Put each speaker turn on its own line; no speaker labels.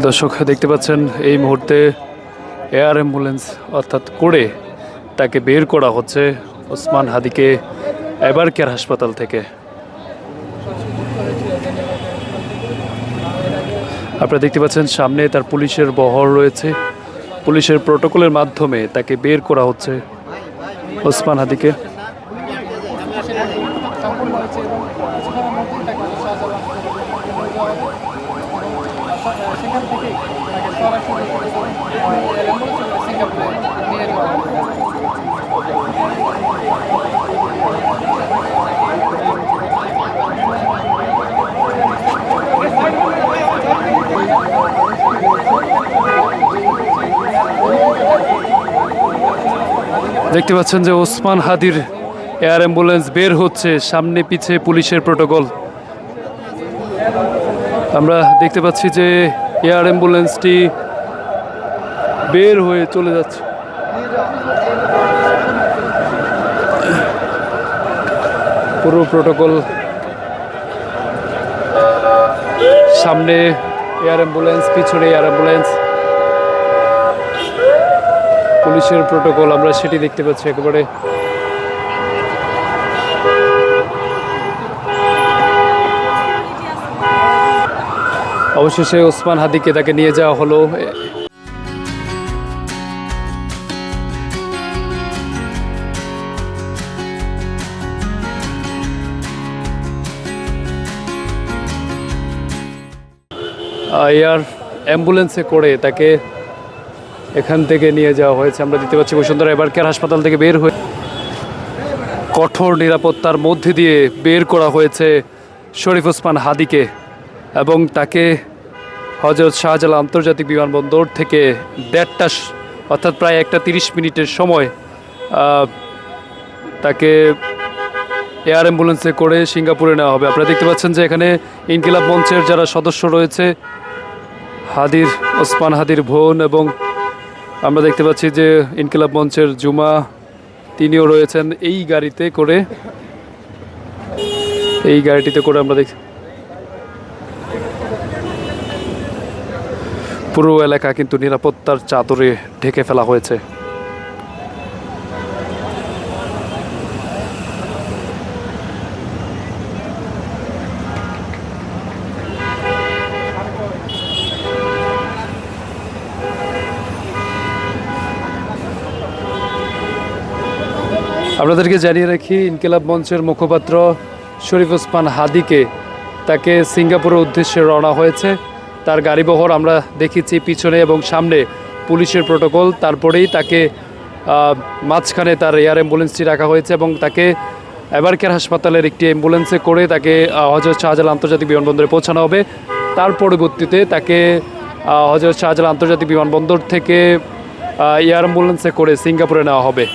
দর্শক দেখতে পাচ্ছেন এই মুহূর্তে এয়ার অ্যাম্বুলেন্স অর্থাৎ করে তাকে বের করা হচ্ছে ওসমান হাদিকে এভার কেয়ার হাসপাতাল থেকে। আপনারা দেখতে পাচ্ছেন সামনে তার পুলিশের বহর রয়েছে, পুলিশের প্রোটোকলের মাধ্যমে তাকে বের করা হচ্ছে ওসমান হাদিকে। দেখতে পাচ্ছেন যে ওসমান হাদির এয়ার অ্যাম্বুলেন্স বের হচ্ছে, সামনে পিছে পুলিশের প্রোটোকল। আমরা দেখতে পাচ্ছি যে এয়ার অ্যাম্বুলেন্সটি বের হয়ে চলে যাচ্ছে। পুরো প্রোটোকল, সামনে এয়ার অ্যাম্বুলেন্স, পিছনে এয়ার অ্যাম্বুলেন্স, পুলিশের প্রোটোকল আমরা সেটি দেখতে পাচ্ছি একেবারে। অবশেষে ওসমান হাদিকে তাকে নিয়ে যাওয়া হলো। এয়ার অ্যাম্বুলেন্সে করে তাকে এখান থেকে নিয়ে যাওয়া হয়েছে। আমরা দেখতে পাচ্ছি বসুন্ধরা এভার কেয়ার হাসপাতাল থেকে বের হয়ে কঠোর নিরাপত্তার মধ্যে দিয়ে বের করা হয়েছে শরীফ ওসমান হাদিকে এবং তাকে হযরত শাহজালাল আন্তর্জাতিক বিমানবন্দর থেকে 1:30 অর্থাৎ প্রায় 1:30 মিনিটের সময় তাকে এয়ার অ্যাম্বুলেন্সে করে সিঙ্গাপুরে নেওয়া হবে। আপনারা দেখতে পাচ্ছেন যে এখানে ইনকিলাব মঞ্চের যারা সদস্য রয়েছে, হাদির ওসমান হাদির বোন, এবং আমরা দেখতে পাচ্ছি যে ইনকিলাব মঞ্চের জুমা তিনিও রয়েছেন এই গাড়িতে করে। এই গাড়িটিতে করে আমরা দেখি পুরো এলাকা কিন্তু নিরাপত্তার চাদরে ঢেকে ফেলা হয়েছে। আপনাদেরকে জানিয়ে রাখি, ইনকিলাব মঞ্চের মুখপাত্র শরীফ ওসমান হাদিকে তাকে সিঙ্গাপুরের উদ্দেশ্যে রওনা হয়েছে। তার গাড়িবহর আমরা দেখেছি পিছনে এবং সামনে পুলিশের প্রোটোকল, তারপরেই তাকে মাঝখানে তার এয়ার অ্যাম্বুলেন্সটি রাখা হয়েছে এবং তাকে এভার কেয়ার হাসপাতালের একটি অ্যাম্বুলেন্সে করে তাকে হযরত শাহজালাল আন্তর্জাতিক বিমানবন্দরে পৌঁছানো হবে। তার পরবর্তীতে তাকে হযরত শাহজালাল আন্তর্জাতিক বিমানবন্দর থেকে এয়ার অ্যাম্বুলেন্সে করে সিঙ্গাপুরে নেওয়া হবে।